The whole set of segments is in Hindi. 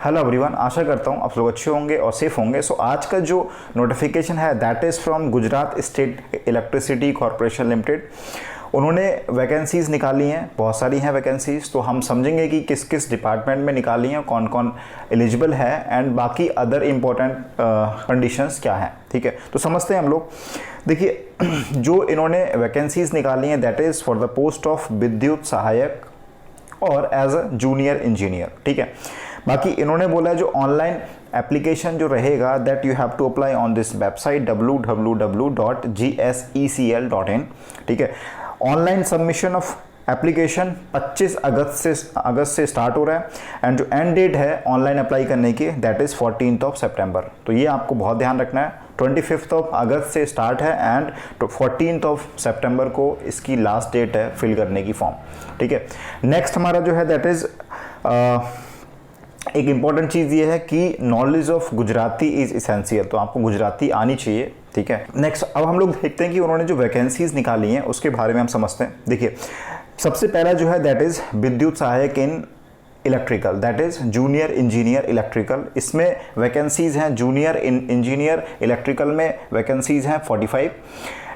हेलो एवरीवन, आशा करता हूँ आप लोग अच्छे होंगे और सेफ होंगे। सो आज का जो नोटिफिकेशन है that is from Gujarat state electricity corporation limited. उन्होंने वैकेंसीज़ निकाली हैं, बहुत सारी हैं वैकेंसीज़। तो हम समझेंगे कि किस किस डिपार्टमेंट में निकाली हैं, कौन कौन एलिजिबल है एंड बाकी अदर इम्पोर्टेंट कंडीशंस क्या हैं। ठीक है, तो समझते हैं हम लोग। देखिए, जो इन्होंने वैकेंसीज़ निकाली हैं that is for the post of विद्युत सहायक और एज अ जूनियर इंजीनियर। ठीक है, बाकी इन्होंने बोला है जो ऑनलाइन एप्लीकेशन जो रहेगा that you have to apply on this website www.gsecl.in। ठीक है, ऑनलाइन सबमिशन ऑफ एप्लीकेशन 25 अगस्त से स्टार्ट हो रहा है एंड जो एंड डेट है ऑनलाइन अप्लाई करने की दैट इज़ 14 सितंबर। तो ये आपको बहुत ध्यान रखना है। 25 अगस्त से स्टार्ट है एंड 14 सितंबर को इसकी लास्ट डेट है फिल करने की फॉर्म। ठीक है, नेक्स्ट हमारा जो है दैट इज़ एक इम्पॉर्टेंट चीज़ ये है कि knowledge of Gujarati is essential. तो आपको गुजराती आनी चाहिए। ठीक है, नेक्स्ट अब हम लोग देखते हैं कि उन्होंने जो वैकेंसीज निकाली हैं उसके बारे में हम समझते हैं। देखिए, सबसे पहला जो है दैट इज़ विद्युत सहायक in electrical, that is junior engineer electrical. इसमें वैकेंसीज़ हैं जूनियर इंजीनियर इलेक्ट्रिकल में वैकेंसीज़ हैं 45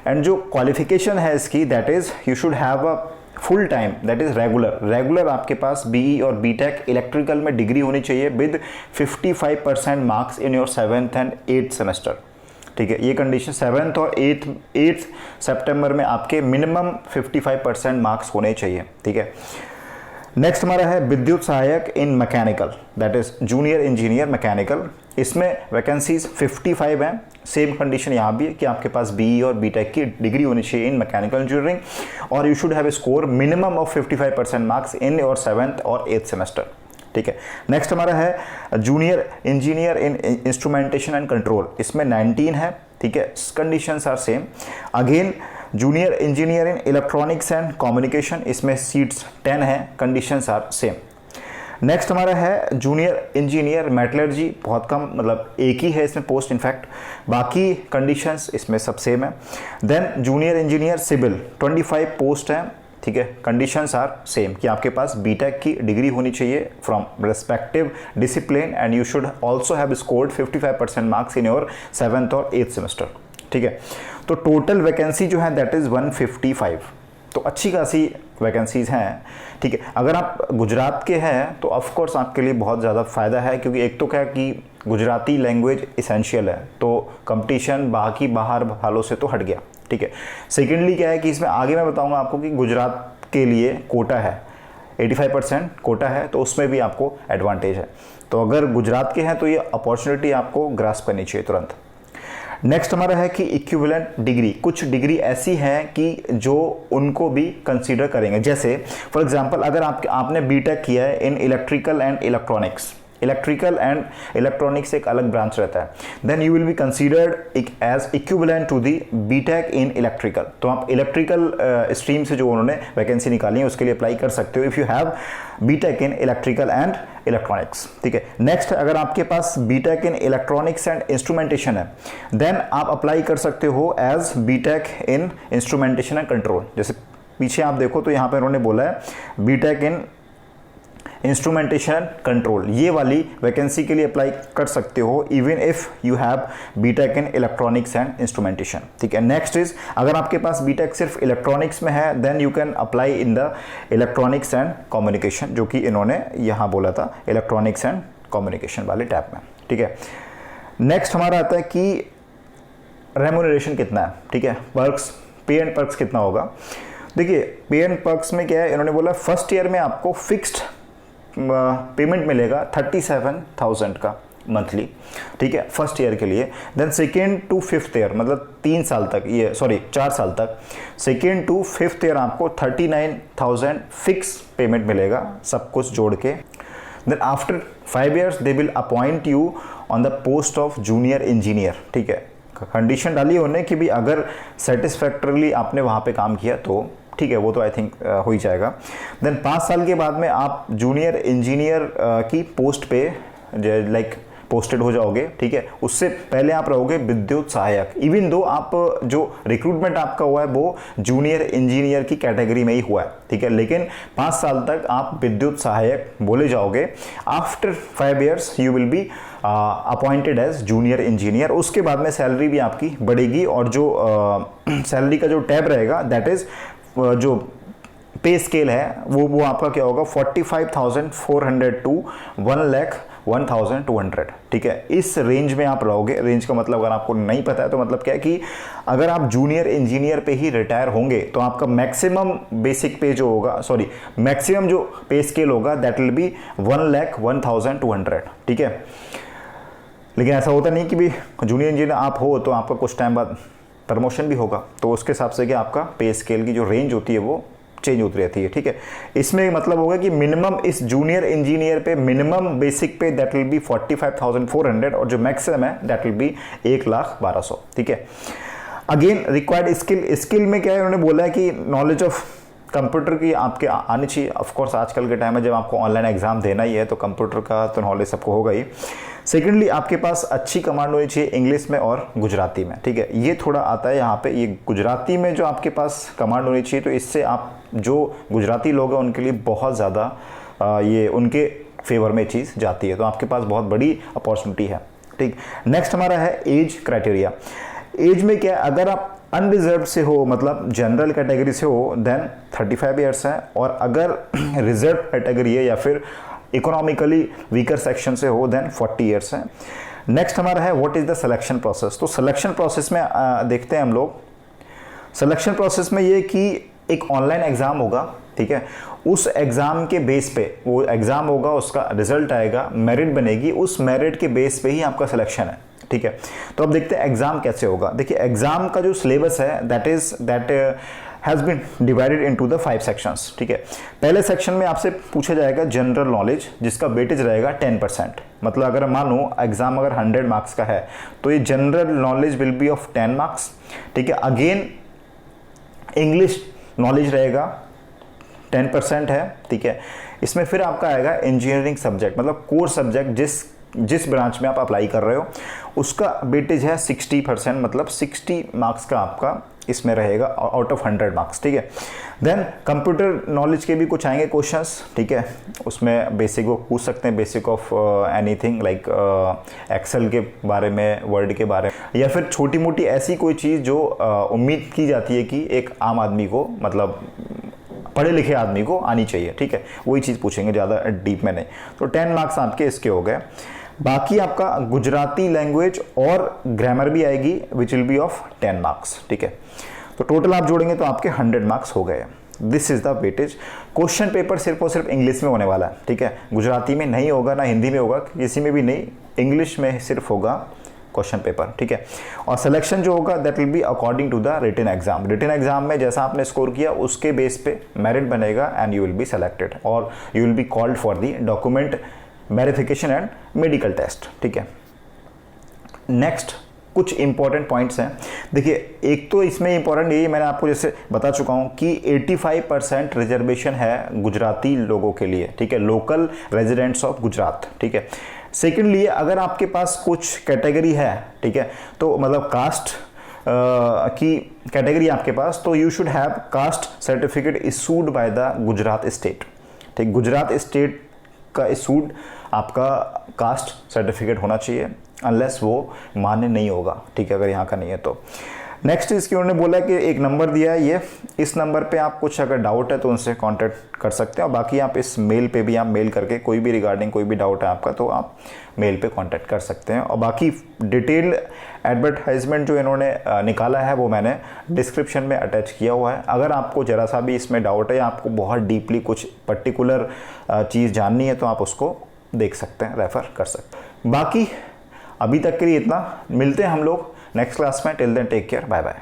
एंड जो क्वालिफिकेशन है इसकी that is you should have a full time that is regular आपके पास बीई और बीटेक इलेक्ट्रिकल में डिग्री होनी चाहिए with 55% marks in your 7th and 8th semester. ठीक है, ये कंडीशन 7th और 8th सितंबर में आपके मिनिमम 55% मार्क्स होने चाहिए। ठीक है, नेक्स्ट हमारा है विद्युत सहायक in mechanical, that is junior engineer mechanical. इसमें वैकेंसीज 55 हैं। सेम कंडीशन यहाँ भी है कि आपके पास बीई और बीटेक की डिग्री होनी चाहिए इन मैकेनिकल इंजीनियरिंग और you should have a score minimum of 55% marks in your 7th और 8th सेमेस्टर। ठीक है, नेक्स्ट हमारा है junior engineer in instrumentation and control. इसमें 19 है। ठीक है, conditions are same. Again junior engineer in electronics and communication, इसमें सीट्स 10 है। Conditions are same. नेक्स्ट हमारा है जूनियर इंजीनियर मेटलर्जी, बहुत कम, मतलब एक ही है इसमें पोस्ट इनफैक्ट, बाकी कंडीशंस इसमें सब सेम है। Then junior engineer civil 25 post हैं। ठीक है, कंडीशंस आर सेम कि आपके पास बीटेक की डिग्री होनी चाहिए from respective discipline and you should also have scored 55% marks in your 7th और 8th सेमेस्टर। ठीक है, तो टोटल वैकेंसी जो है दैट इज़ 155। तो अच्छी खासी वैकेंसीज़ हैं। ठीक है, अगर आप गुजरात के हैं तो ऑफ कोर्स आपके लिए बहुत ज़्यादा फ़ायदा है, क्योंकि एक तो क्या कि गुजराती लैंग्वेज इसेंशियल है, तो कंपटीशन बाकी बाहर वालों से तो हट गया। ठीक है, सेकेंडली क्या है कि इसमें आगे मैं बताऊंगा आपको कि गुजरात के लिए कोटा है, 85% कोटा है, तो उसमें भी आपको एडवांटेज है। तो अगर गुजरात के हैं तो ये अपॉर्चुनिटी आपको ग्रास्प करनी चाहिए तुरंत। नेक्स्ट हमारा है कि इक्विवेलेंट डिग्री, कुछ डिग्री ऐसी हैं कि जो उनको भी कंसीडर करेंगे। जैसे फॉर एग्जांपल अगर आपने बीटेक किया है in electrical and electronics, electrical and electronics एक अलग ब्रांच रहता है, then you will be considered as equivalent to the BTech in electrical. तो आप इलेक्ट्रिकल स्ट्रीम से जो उन्होंने वैकेंसी निकाली है उसके लिए अप्लाई कर सकते हो if you have BTech in electrical and electronics. ठीक है, नेक्स्ट अगर आपके पास BTech in electronics and instrumentation है देन आप अप्लाई कर सकते हो as BTech in instrumentation and control. जैसे पीछे आप देखो तो यहाँ पर उन्होंने बोला है बीटेक इन इंस्ट्रूमेंटेशन कंट्रोल, ये वाली वैकेंसी के लिए अप्लाई कर सकते हो even if you have BTech in electronics and instrumentation. ठीक है, नेक्स्ट इज अगर आपके पास बीटेक सिर्फ इलेक्ट्रॉनिक्स में है then you can apply in the electronics and communication, जो कि इन्होंने यहाँ बोला था इलेक्ट्रॉनिक्स एंड कम्युनिकेशन वाले टैब में। ठीक है, नेक्स्ट हमारा आता है कि रेम्यूनरेशन कितना है। ठीक है, पर्क्स, पे एंड पर्क्स कितना होगा। देखिए, पे एंड पर्क्स में क्या है, इन्होंने बोला फर्स्ट ईयर में आपको फिक्स्ड पेमेंट मिलेगा 37,000 का मंथली। ठीक है, फर्स्ट ईयर के लिए। Then second to fifth year, मतलब 3 साल तक, ये 4 साल तक, सेकेंड टू फिफ्थ ईयर आपको 39,000 फिक्स पेमेंट मिलेगा, सब कुछ जोड़ के। Then after 5 years they will appoint you on the post of junior engineer. ठीक है, कंडीशन डाली उन्होंने कि भी अगर सेटिस्फैक्टरली आपने वहाँ पे काम किया तो ठीक है, वो तो आई थिंक हो ही जाएगा। देन 5 साल के बाद में आप जूनियर इंजीनियर की पोस्ट पे लाइक पोस्टेड हो जाओगे, ठीक है। उससे पहले आप रहोगे विद्युत सहायक, इवन दो आप जो रिक्रूटमेंट आपका हुआ है वो जूनियर इंजीनियर की कैटेगरी में ही हुआ है, ठीक है, लेकिन 5 साल तक आप विद्युत सहायक बोले जाओगे। After 5 years you will be appointed as junior engineer. उसके बाद में सैलरी भी आपकी बढ़ेगी और जो सैलरी का जो टैब रहेगा दैट इज जो पे स्केल है वो आपका क्या होगा 45,400 टू 1,01,200, ठीक है। इस रेंज में आप रहोगे। रेंज का मतलब अगर आपको नहीं पता है तो मतलब क्या है कि अगर आप जूनियर इंजीनियर पे ही रिटायर होंगे तो आपका मैक्सिमम बेसिक पे जो होगा, सॉरी मैक्सिमम जो पे स्केल होगा दैट विल बी 1,01,200, ठीक है। लेकिन ऐसा होता नहीं कि भी जूनियर इंजीनियर आप हो तो आपका कुछ टाइम बाद प्रमोशन भी होगा, तो उसके हिसाब से कि आपका पे स्केल की जो रेंज होती है वो चेंज होती रहती है, ठीक है। इसमें मतलब होगा कि मिनिमम इस जूनियर इंजीनियर पे मिनिमम बेसिक पे दैट विल बी 45,400 और जो मैक्सिमम है दैट विल बी 1,12,000, ठीक है। अगेन रिक्वायर्ड स्किल में क्या है, उन्होंने बोला है कि नॉलेज ऑफ कंप्यूटर की आपके आनी चाहिए। ऑफकोर्स आजकल के टाइम में जब आपको ऑनलाइन एग्जाम देना ही है तो कंप्यूटर का तो नॉलेज सबको होगा ही। सेकेंडली आपके पास अच्छी कमांड होनी चाहिए इंग्लिश में और गुजराती में, ठीक है। ये थोड़ा आता है यहाँ पे, ये गुजराती में जो आपके पास कमांड होनी चाहिए तो इससे आप जो गुजराती लोग हैं उनके लिए बहुत ज़्यादा ये उनके फेवर में चीज़ जाती है, तो आपके पास बहुत बड़ी अपॉर्चुनिटी है, ठीक। नेक्स्ट हमारा है एज क्राइटेरिया। एज में क्या है, अगर आप अनरिजर्व से हो मतलब जनरल कैटेगरी से हो देन 35 ईयर्स है, और अगर रिजर्व कैटेगरी है या फिर इकोनॉमिकली वीकर सेक्शन से हो देन 40 ईयर्स है। नेक्स्ट हमारा है what is the selection process. तो सिलेक्शन प्रोसेस में देखते हैं हम लोग। सिलेक्शन प्रोसेस में ये कि एक ऑनलाइन एग्जाम होगा, ठीक है। उस एग्जाम के बेस पे वो एग्जाम होगा, उसका रिजल्ट आएगा, मेरिट बनेगी, उस मेरिट के बेस पे ही आपका सिलेक्शन है, ठीक है। तो अब देखते हैं एग्जाम कैसे होगा। देखिए एग्जाम का जो सिलेबस है that has been divided into the 5 sections, ठीक है। पहले सेक्शन में आपसे पूछा जाएगा जनरल नॉलेज जिसका वेटेज रहेगा 10%। मतलब अगर मानो एग्जाम अगर 100 मार्क्स का है तो ये general knowledge will be of 10 marks, ठीक है। अगेन इंग्लिश नॉलेज रहेगा 10% है, ठीक है। इसमें फिर आपका आएगा इंजीनियरिंग सब्जेक्ट, मतलब कोर सब्जेक्ट जिस ब्रांच में आप अप्लाई कर रहे हो उसका वेटेज है 60%, मतलब 60 मार्क्स का आपका इसमें रहेगा आउट ऑफ 100 मार्क्स, ठीक है। देन कंप्यूटर नॉलेज के भी कुछ आएंगे क्वेश्चंस, ठीक है। उसमें बेसिक वो पूछ सकते हैं, basic of anything like Excel के बारे में, वर्ड के बारे में, या फिर छोटी मोटी ऐसी कोई चीज़ जो उम्मीद की जाती है कि एक आम आदमी को, मतलब पढ़े लिखे आदमी को आनी चाहिए, ठीक है। वही चीज़ पूछेंगे, ज़्यादा डीप में नहीं। तो 10 मार्क्स आपके इसके हो गए। बाकी आपका गुजराती लैंग्वेज और ग्रामर भी आएगी which will be of 10 marks, ठीक है। तो टोटल आप जोड़ेंगे तो आपके 100 मार्क्स हो गए। This is the weightage. Question paper सिर्फ और सिर्फ इंग्लिश में होने वाला है, ठीक है। गुजराती में नहीं होगा, ना हिंदी में होगा, किसी में भी नहीं, इंग्लिश में सिर्फ होगा क्वेश्चन पेपर, ठीक है। और सिलेक्शन जो होगा that will be according to the written exam. Written exam में जैसा आपने स्कोर किया उसके बेस पे मेरिट बनेगा and you will be selected और you will be called for the document verification and medical test, ठीक है। नेक्स्ट कुछ इंपॉर्टेंट पॉइंट्स हैं। देखिए एक तो इसमें इंपॉर्टेंट यही मैंने आपको जैसे बता चुका हूं कि 85% रिजर्वेशन है गुजराती लोगों के लिए, ठीक है, लोकल रेजिडेंट्स ऑफ गुजरात, ठीक है। सेकेंडली अगर आपके पास कुछ कैटेगरी है, ठीक है, तो मतलब कास्ट की कैटेगरी आपके पास, तो you should have caste certificate issued by the Gujarat state, ठीक। गुजरात स्टेट का इशूड आपका कास्ट सर्टिफिकेट होना चाहिए, अनलेस वो मान्य नहीं होगा, ठीक है, अगर यहाँ का नहीं है तो। नेक्स्ट इसकी उन्होंने बोला कि एक नंबर दिया है ये, इस नंबर पे आप कुछ अगर डाउट है तो उनसे कांटेक्ट कर सकते हैं, और बाकी आप इस मेल पे भी आप मेल करके कोई भी रिगार्डिंग कोई भी डाउट है आपका तो आप मेल पे कांटेक्ट कर सकते हैं। और बाकी डिटेल्ड एडवर्टाइजमेंट जो इन्होंने निकाला है वो मैंने डिस्क्रिप्शन में अटैच किया हुआ है। अगर आपको ज़रा सा भी इसमें डाउट है या आपको बहुत डीपली कुछ पर्टिकुलर चीज़ जाननी है तो आप उसको देख सकते हैं, रेफ़र कर सकते हैं। बाकी अभी तक के लिए इतना, मिलते हैं हम लोग नेक्स्ट क्लास में। Till then take care, bye bye.